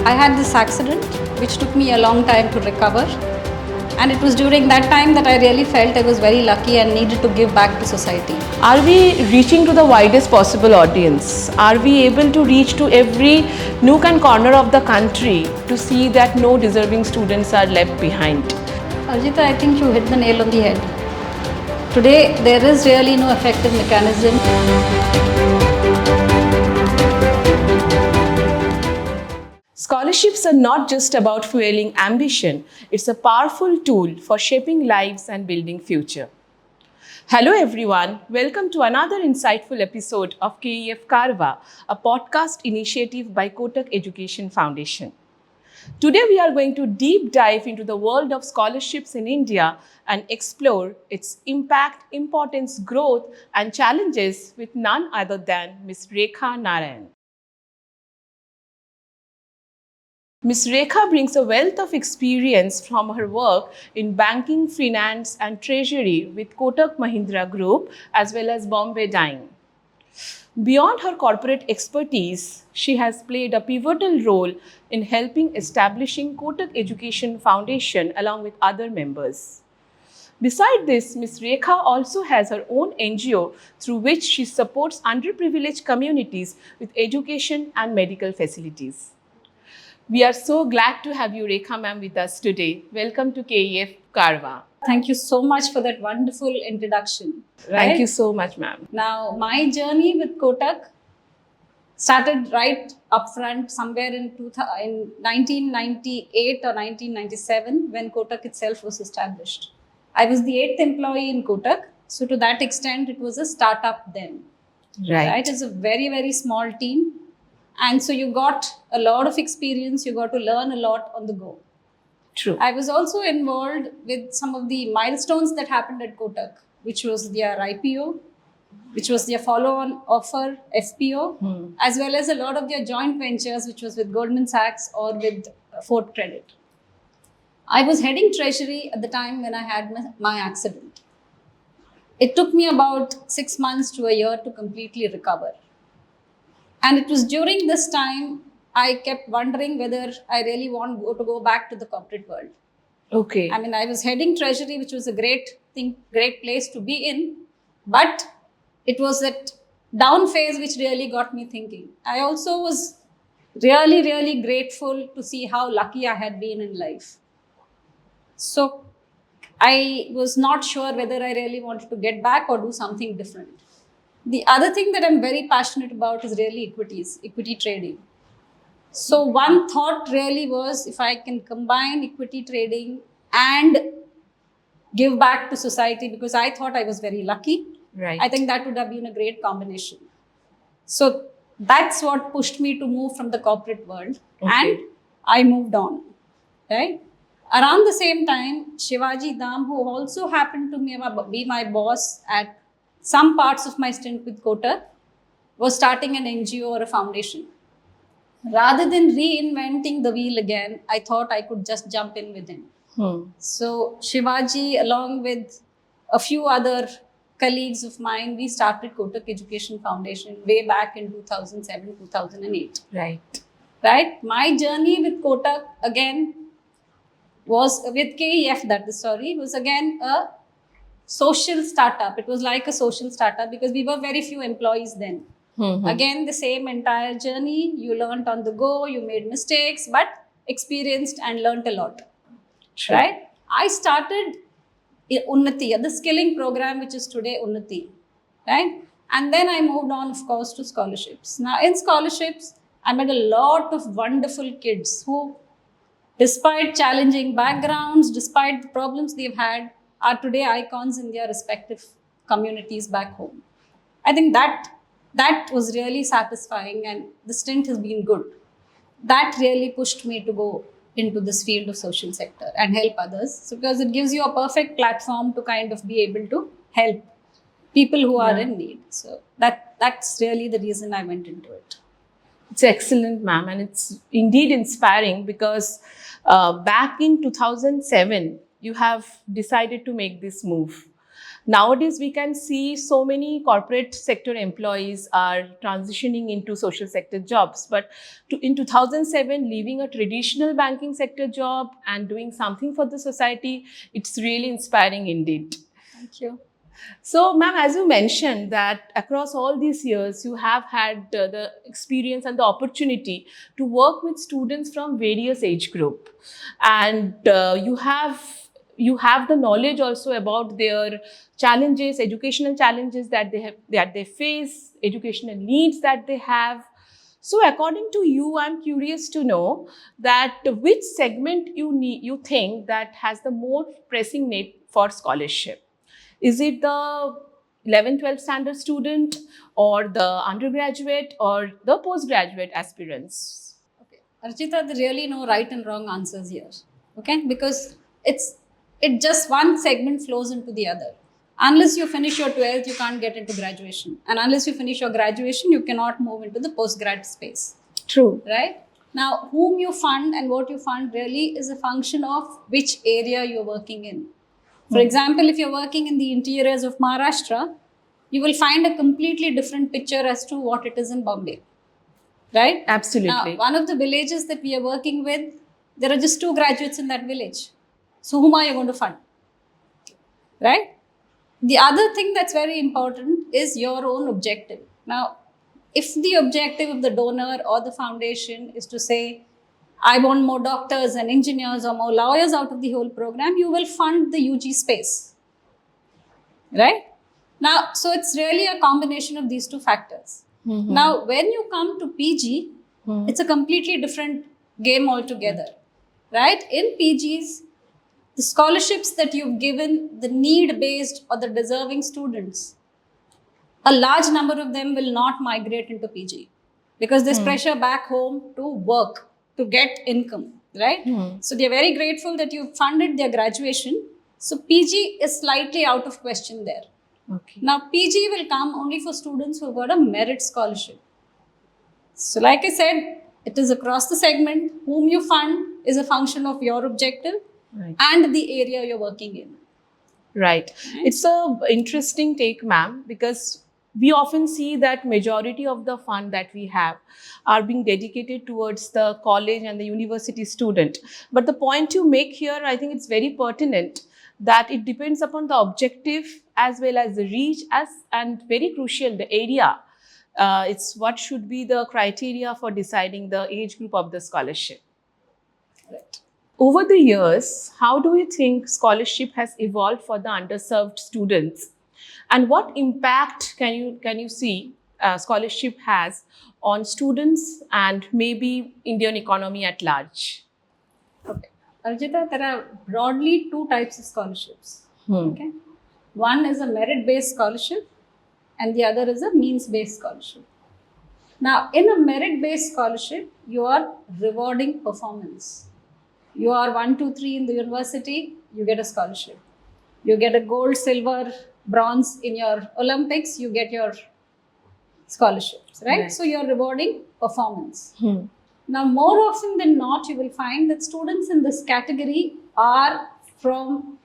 I had this accident which took me a long time to recover, and it was during that time that I really felt I was very lucky and needed to give back to society. Are we reaching to the widest possible audience? Are we able to reach to every nook and corner of the country to see that no deserving students are left behind? Arjita, I think you hit the nail on the head. Today, there is really no effective mechanism. Scholarships are not just about fueling ambition, it's a powerful tool for shaping lives and building future. Hello everyone, welcome to another insightful episode of KEF Karwa, a podcast initiative by Kotak Education Foundation. Today we are going to deep dive into the world of scholarships in India and explore its impact, importance, growth and challenges with none other than Ms. Rekha Narayan. Ms. Rekha brings a wealth of experience from her work in banking, finance and treasury with Kotak Mahindra Group as well as Bombay Dyeing. Beyond her corporate expertise, she has played a pivotal role in helping establishing Kotak Education Foundation along with other members. Besides this, Ms. Rekha also has her own NGO through which she supports underprivileged communities with education and medical facilities. We are so glad to have you, Rekha ma'am, with us today. Welcome to KEF Karwa. Thank you so much for that wonderful introduction. Thank you so much, ma'am. Now, my journey with Kotak started right up front somewhere in 1998 or 1997 when Kotak itself was established. I was the 8th employee in Kotak. So to that extent, it was a startup then. Right? It's a very, very small team. And so you got a lot of experience. You got to learn a lot on the go. True. I was also involved with some of the milestones that happened at Kotak, which was their IPO, which was their follow-on offer, FPO, as well as a lot of their joint ventures, which was with Goldman Sachs or with Ford Credit. I was heading treasury at the time when I had my accident. It took me about 6 months to a year to completely recover. And it was during this time I kept wondering whether I really want to go back to the corporate world. Okay. I mean, I was heading treasury, which was a great place to be in, but it was that down phase which really got me thinking. I also was really, really grateful to see how lucky I had been in life. So I was not sure whether I really wanted to get back or do something different. The other thing that I'm very passionate about is really equity trading. So one thought really was if I can combine equity trading and give back to society, because I thought I was very lucky. Right. I think that would have been a great combination. So that's what pushed me to move from the corporate world. Okay. And I moved on. Right? Around the same time, Shivaji Dham, who also happened to be my boss at some parts of my stint with Kotak, was starting an NGO or a foundation. Rather than reinventing the wheel again, I thought I could just jump in with him. So Shivaji, along with a few other colleagues of mine, we started Kotak Education Foundation way back in 2007, 2008. Right. Right? My journey with Kotak again was with KEF, was again a social startup. It was like a social startup because we were very few employees then. Again, the same entire journey. You learned on the go, you made mistakes, but experienced and learned a lot. True. Right? I started Unnati, the skilling program, which is today Unnati. Right? And then I moved on, of course, to scholarships. Now, in scholarships, I met a lot of wonderful kids who, despite challenging backgrounds, despite the problems they've had, are today icons in their respective communities back home. I think that was really satisfying, and the stint has been good. That really pushed me to go into this field of social sector and help others, so because it gives you a perfect platform to kind of be able to help people who are in need. So that's really the reason I went into it. It's excellent, ma'am, and it's indeed inspiring because back in 2007, you have decided to make this move. Nowadays, we can see so many corporate sector employees are transitioning into social sector jobs. But in 2007, leaving a traditional banking sector job and doing something for the society, it's really inspiring indeed. Thank you. So, ma'am, as you mentioned that across all these years, you have had the experience and the opportunity to work with students from various age group, and you have the knowledge also about their challenges, educational challenges that they face, educational needs that they have. So, according to you, I'm curious to know that which segment you think that has the more pressing need for scholarship. Is it the 11th, 12th standard student, or the undergraduate, or the postgraduate aspirants? Okay. Archita, there really no right and wrong answers here. Okay? Because it just one segment flows into the other. Unless you finish your 12th, you can't get into graduation. And unless you finish your graduation, you cannot move into the postgrad space. True. Right? Now, whom you fund and what you fund really is a function of which area you're working in. For example, if you're working in the interiors of Maharashtra, you will find a completely different picture as to what it is in Bombay. Right? Absolutely. Now, one of the villages that we are working with, there are just 2 graduates in that village. So, whom are you going to fund? Right? The other thing that's very important is your own objective. Now, if the objective of the donor or the foundation is to say, I want more doctors and engineers or more lawyers out of the whole program, you will fund the UG space. Right? Now, so it's really a combination of these 2 factors. Now, when you come to PG, it's a completely different game altogether. Right? In PGs, the scholarships that you've given the need-based or the deserving students, a large number of them will not migrate into PG because there's pressure back home to work, to get income, right? So they're very grateful that you funded their graduation. So PG is slightly out of question there. Okay. Now PG will come only for students who got a merit scholarship. So like I said, it is across the segment. Whom you fund is a function of your objective and the area you're working in. Right. It's a interesting take, ma'am, because we often see that majority of the fund that we have are being dedicated towards the college and the university student. But the point you make here, I think it's very pertinent that it depends upon the objective as well as the reach and very crucial, the area. It's what should be the criteria for deciding the age group of the scholarship. Right. Over the years, how do you think scholarship has evolved for the underserved students, and what impact can you see scholarship has on students and maybe Indian economy at large? Okay. Arjita, there are broadly 2 types of scholarships. Okay. One is a merit-based scholarship and the other is a means-based scholarship. Now, in a merit-based scholarship, you are rewarding performance. You are 1, 2, 3 in the university, you get a scholarship. You get a gold, silver, bronze in your Olympics, you get your scholarships, right? So you're rewarding performance. Now, more often than not, you will find that students in this category are from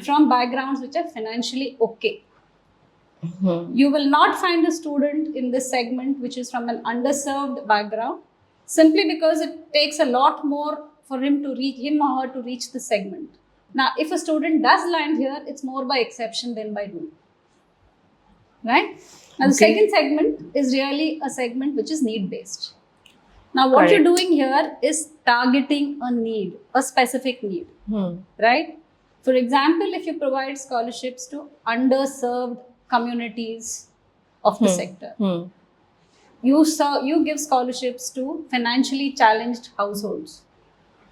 from backgrounds which are financially okay. You will not find a student in this segment which is from an underserved background, simply because it takes a lot more for him or her to reach the segment. Now, if a student does land here, it's more by exception than by rule. Right? Now, the second segment is really a segment which is need-based. Now, what you're doing here is targeting a need, a specific need. Right? For example, if you provide scholarships to underserved communities of the sector, you give scholarships to financially challenged households.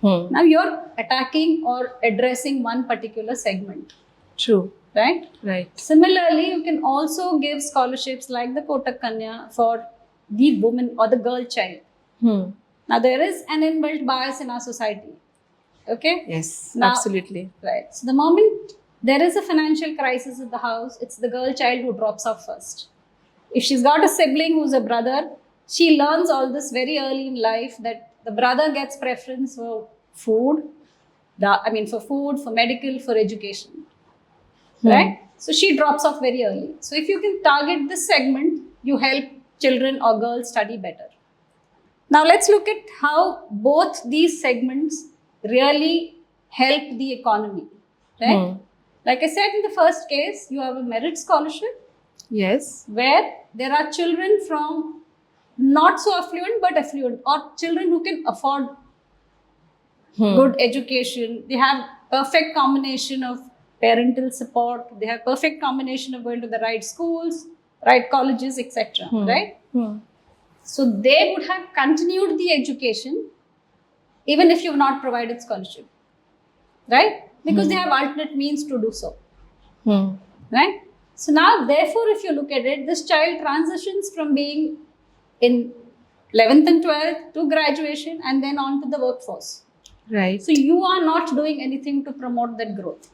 Now you're attacking or addressing one particular segment. True. Right? Right. Similarly, you can also give scholarships like the Kotak Kanya for the woman or the girl child. Now there is an inbuilt bias in our society. Okay? Yes, now, absolutely. Right. So the moment there is a financial crisis at the house, it's the girl child who drops off first. If she's got a sibling who's a brother, she learns all this very early in life, that the brother gets preference for food, for medical, for education. right? So she drops off very early. So if you can target this segment, you help children or girls study better. Now let's look at how both these segments really help the economy, right? Like I said in the first case, you have a merit scholarship Yes. where there are children from not so affluent but affluent, or children who can afford good education. They have perfect combination of parental support. They have perfect combination of going to the right schools, right colleges, etc. Right? So they would have continued the education even if you've not provided scholarship, right? Because they have alternate means to do so, right? So now, therefore, if you look at it, this child transitions from being in 11th and 12th to graduation and then on to the workforce. Right. So you are not doing anything to promote that growth,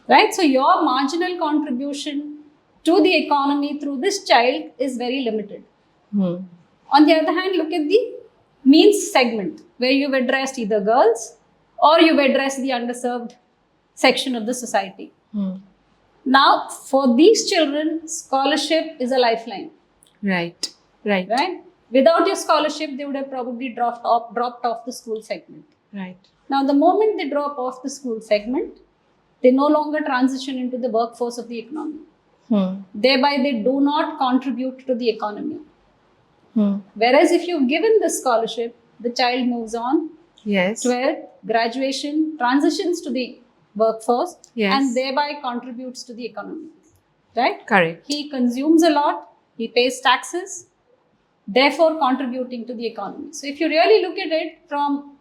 right? So your marginal contribution to the economy through this child is very limited. On the other hand, look at the means segment where you've addressed either girls or you've addressed the underserved section of the society. Now, for these children, scholarship is a lifeline. Right. Right. Right? Without your scholarship, they would have probably dropped off the school segment. Right. Now, the moment they drop off the school segment, they no longer transition into the workforce of the economy. Thereby, they do not contribute to the economy. Whereas if you've given the scholarship, the child moves on, Yes. 12th, graduation, transitions to the workforce, Yes. and thereby contributes to the economy. Right? Correct. He consumes a lot, he pays taxes, therefore contributing to the economy. So if you really look at it from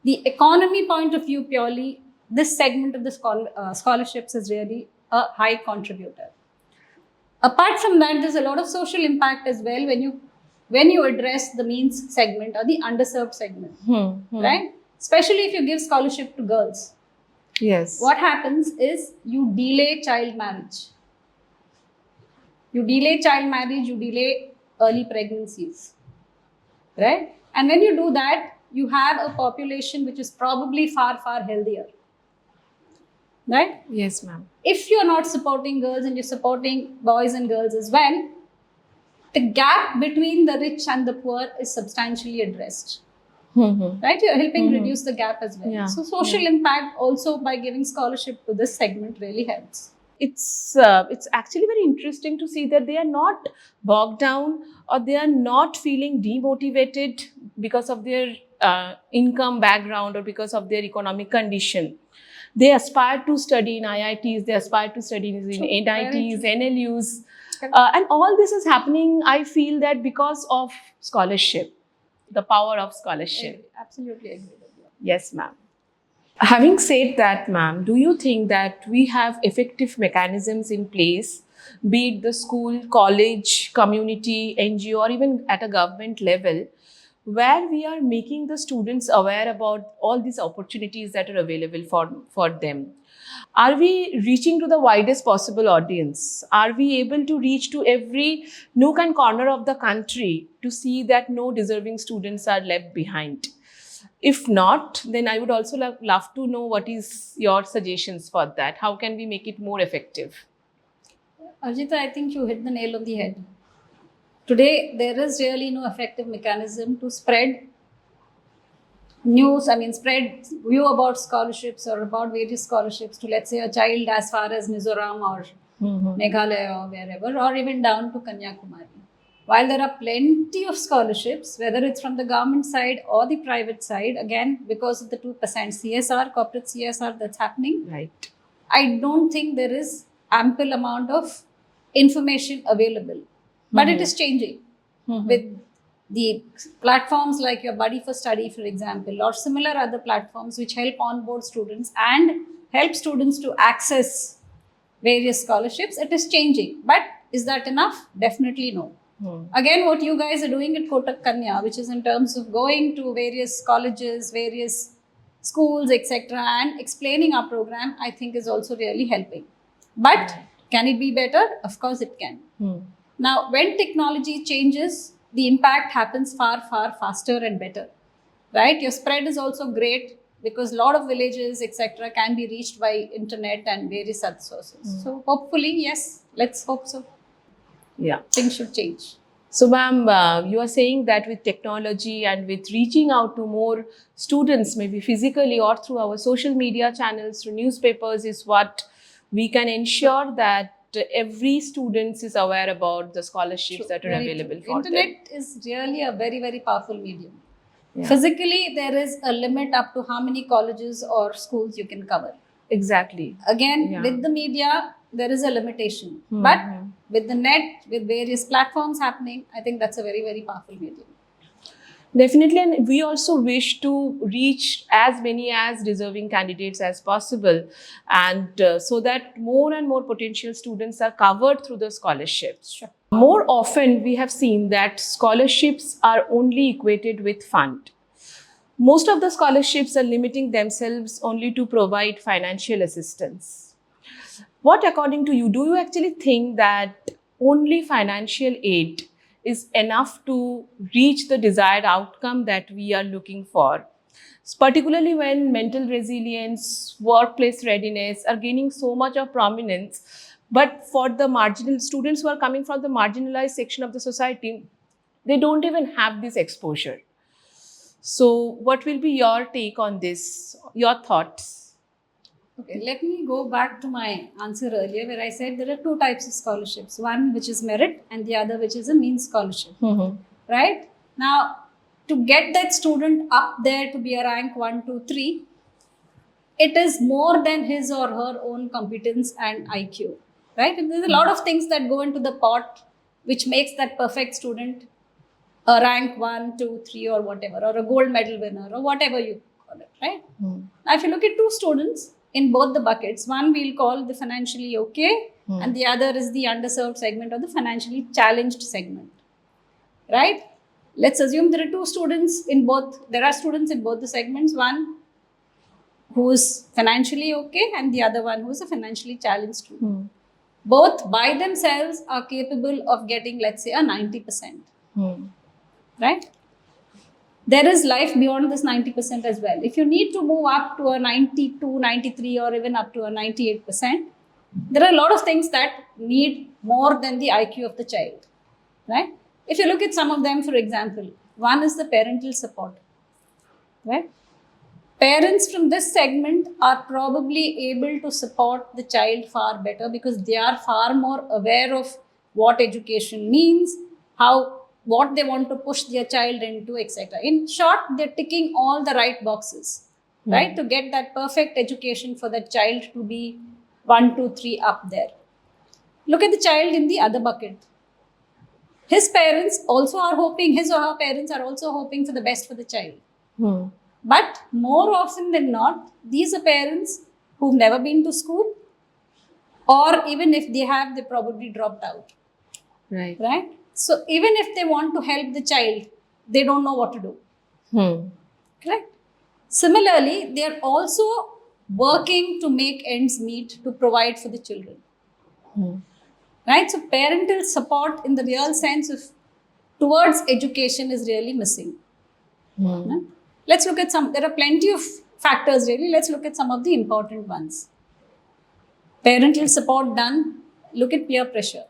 the economy point of view purely, this segment of the scholarships is really a high contributor. Apart from that, there's a lot of social impact as well when you address the means segment or the underserved segment, right? Especially if you give scholarship to girls. Yes. What happens is you delay child marriage. You delay early pregnancies, right? And when you do that, you have a population which is probably far, far healthier, right? Yes, ma'am. If you're not supporting girls and you're supporting boys and girls as well, the gap between the rich and the poor is substantially addressed. Right? You're helping reduce the gap as well. Yeah. So social impact also by giving scholarship to this segment really helps. It's actually very interesting to see that they are not bogged down or they are not feeling demotivated because of their income background or because of their economic condition. They aspire to study in IITs, they aspire to study in NITs, NLUs, and all this is happening, I feel, that because of scholarship, the power of scholarship. Absolutely agree with you. Yes, ma'am. Having said that, ma'am, do you think that we have effective mechanisms in place, be it the school, college, community, NGO, or even at a government level, where we are making the students aware about all these opportunities that are available for them? Are we reaching to the widest possible audience? Are we able to reach to every nook and corner of the country to see that no deserving students are left behind? If not, then I would also love to know what is your suggestions for that. How can we make it more effective? Arjita, I think you hit the nail on the head. Today, there is really no effective mechanism to spread news, spread view about scholarships or about various scholarships to, let's say, a child as far as Mizoram or Meghalaya or wherever, or even down to Kanyakumari. While there are plenty of scholarships, whether it's from the government side or the private side, again, because of the 2% CSR, corporate CSR that's happening, Right. I don't think there is ample amount of information available. But it is changing with the platforms like your Buddy for Study, for example, or similar other platforms which help onboard students and help students to access various scholarships. It is changing. But is that enough? Definitely no. Again, what you guys are doing at Kotak Kanya, which is in terms of going to various colleges, various schools, etc., and explaining our program, I think is also really helping. But can it be better? Of course it can. Now, when technology changes, the impact happens far, far faster and better, right? Your spread is also great because a lot of villages, etc., can be reached by internet and various other sources. So hopefully, yes, let's hope so. Yeah. Things should change. So, ma'am, you are saying that with technology and with reaching out to more students, maybe physically or through our social media channels, through newspapers, is what we can ensure that every student is aware about the scholarships that are Very available true. for them. Internet is really a very, very powerful medium. Yeah. Physically, there is a limit up to how many colleges or schools you can cover. Exactly. Again, Yeah. with the media, there is a limitation. Hmm, But hmm. with the net, with various platforms happening, I think that's a very, very powerful medium. Definitely, and we also wish to reach as many as deserving candidates as possible, and so that more and more potential students are covered through the scholarships. Sure. More often, we have seen that scholarships are only equated with fund. Most of the scholarships are limiting themselves only to provide financial assistance. What, according to you, do you actually think that only financial aid is enough to reach the desired outcome that we are looking for? Particularly when mental resilience, workplace readiness are gaining so much of prominence, but for the marginal students who are coming from the marginalized section of the society, they don't even have this exposure. So, what will be your take on this? Your thoughts? Okay, let me go back to my answer earlier where I said there are two types of scholarships, one which is merit and the other which is a means scholarship. Right? Now, to get that student up there to be a rank 1, 2, 3, it is more than his or her own competence and IQ. Right? And there's a lot of things that go into the pot which makes that perfect student a rank 1, 2, 3, or whatever, or a gold medal winner, or whatever you call it, right? Now, if you look at two students in both the buckets, one we'll call the financially okay, and the other is the underserved segment or the financially challenged segment, right? Let's assume there are two students in both, there are students in both the segments, one who's financially okay, and the other one who's a financially challenged student. Both by themselves are capable of getting, let's say, a 90%. Right? There is life beyond this 90% as well. If you need to move up to a 92, 93, or even up to a 98%, there are a lot of things that need more than the IQ of the child. Right? If you look at some of them, for example, one is the parental support. Right? Parents from this segment are probably able to support the child far better because they are far more aware of what education means, what they want to push their child into, etc. In short, they're ticking all the right boxes, right, to get that perfect education for that child to be 1, 2, 3 up there. Look at the child in the other bucket. His parents also are hoping, his or her parents are also hoping for the best for the child. But more often than not, these are parents who've never been to school, or even if they have, they probably dropped out. Right. Right? So even if they want to help the child, they don't know what to do. Correct? Similarly, they are also working to make ends meet to provide for the children. Right? So parental support in the real sense of towards education is really missing. Right? Let's look at there are plenty of factors really. Let's look at some of the important ones. Parental support done, look at peer pressure.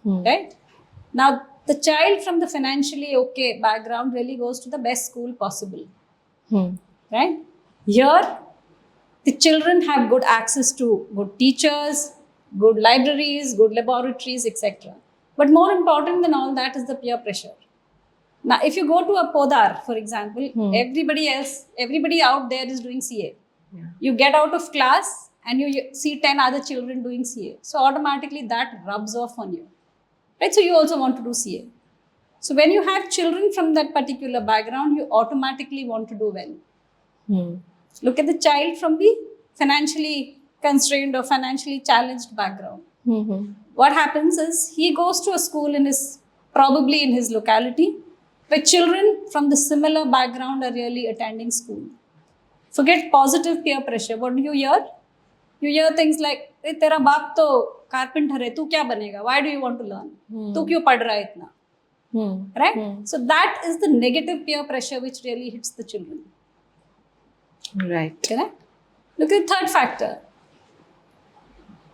Right? Now, the child from the financially okay background really goes to the best school possible. Right? Here, the children have good access to good teachers, good libraries, good laboratories, etc. But more important than all that is the peer pressure. Now, if you go to a Podar, for example, everybody out there is doing CA. You get out of class and you see 10 other children doing CA. So automatically that rubs off on you. Right? So you also want to do CA. So when you have children from that particular background, you automatically want to do well. Look at the child from the financially constrained or financially challenged background. What happens is he goes to a school probably in his locality, where children from the similar background are really attending school. Forget positive peer pressure. What do you hear? You hear things like, "Tera baap to carpenter hai, tu kya banega? Why do you want to learn? Tu kyun pad raha hai itna?" Right? So that is the negative peer pressure which really hits the children. Right. Correct? Look at the third factor.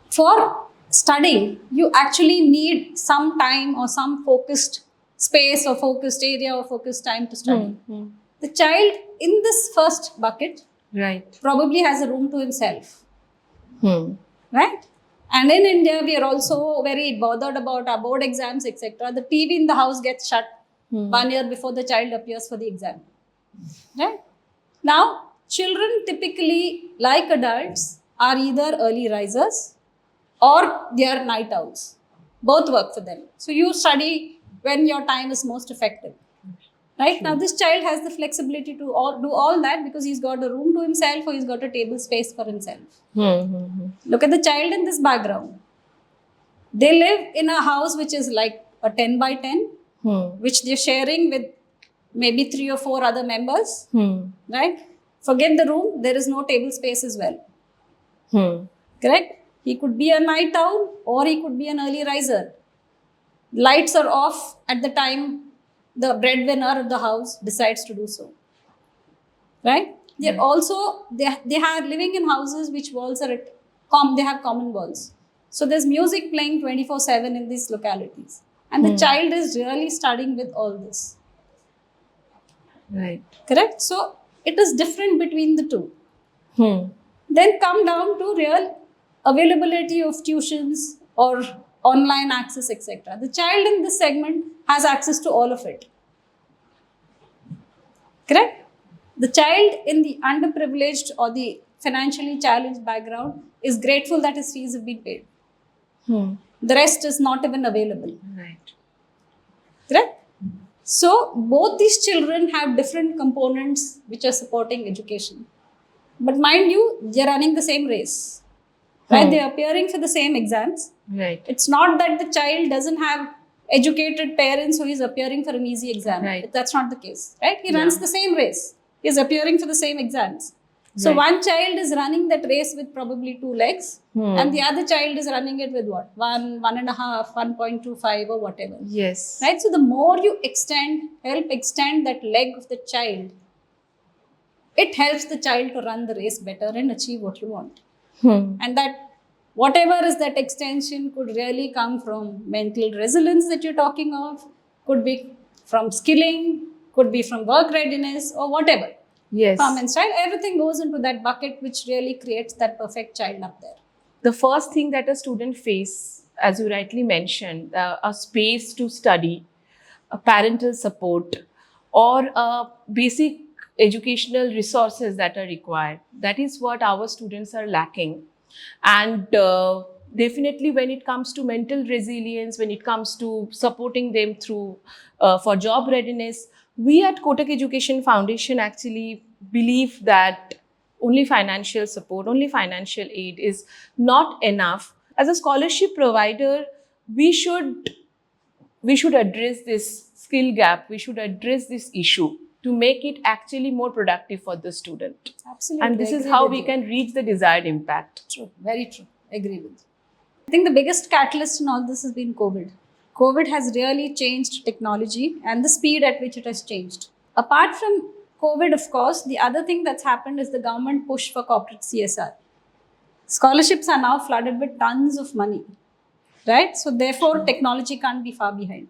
For studying, you actually need some time or some focused space or focused area or focused time to study. The child in this first bucket Right. probably has a room to himself, Hmm. right? And in India, we are also very bothered about our board exams, etc. The TV in the house gets shut 1 year before the child appears for the exam, right? Now, children typically, like adults, are either early risers or they are night owls. Both work for them. So you study when your time is most effective. Right? Now, this child has the flexibility to do all that because he's got a room to himself or he's got a table space for himself. Look at the child in this background. They live in a house which is like a 10 by 10, which they're sharing with maybe 3 or 4 other members. Right? Forget the room, there is no table space as well. Correct? He could be a night owl or he could be an early riser. Lights are off at the time the breadwinner of the house decides to do so. Right? They're also, they are living in houses which walls are they have common walls. So there's music playing 24/7 in these localities. And the child is really studying with all this. Right. Correct? So it is different between the two. Then come down to real availability of tuitions or online access, etc. The child in this segment has access to all of it. Correct? The child in the underprivileged or the financially challenged background is grateful that his fees have been paid. The rest is not even available. Right. Correct? So both these children have different components which are supporting education. But mind you, they're running the same race. Right? They're appearing for the same exams. Right. It's not that the child doesn't have educated parents who is appearing for an easy exam. Right. That's not the case. Right? He runs the same race. He's appearing for the same exams. So one child is running that race with probably 2 legs, and the other child is running it with what? 1, 1.5, 1.25 or whatever. Yes. Right? So the more you help extend that leg of the child, it helps the child to run the race better and achieve what you want. And that whatever is that extension could really come from mental resilience that you're talking of, could be from skilling, could be from work readiness or whatever. Yes. Form and style, everything goes into that bucket which really creates that perfect child up there. The first thing that a student faces, as you rightly mentioned, a space to study, a parental support, or basic educational resources that are required. That is what our students are lacking. And definitely when it comes to mental resilience, when it comes to supporting them through for job readiness, we at Kotak Education Foundation actually believe that only financial support, only financial aid is not enough. As a scholarship provider, we should address this skill gap, we should address this issue to make it actually more productive for the student. Absolutely. And this is how we can reach the desired impact. True, very true. Agree with you. I think the biggest catalyst in all this has been COVID. COVID has really changed technology and the speed at which it has changed. Apart from COVID, of course, the other thing that's happened is the government push for corporate CSR. Scholarships are now flooded with tons of money, right? So therefore, technology can't be far behind.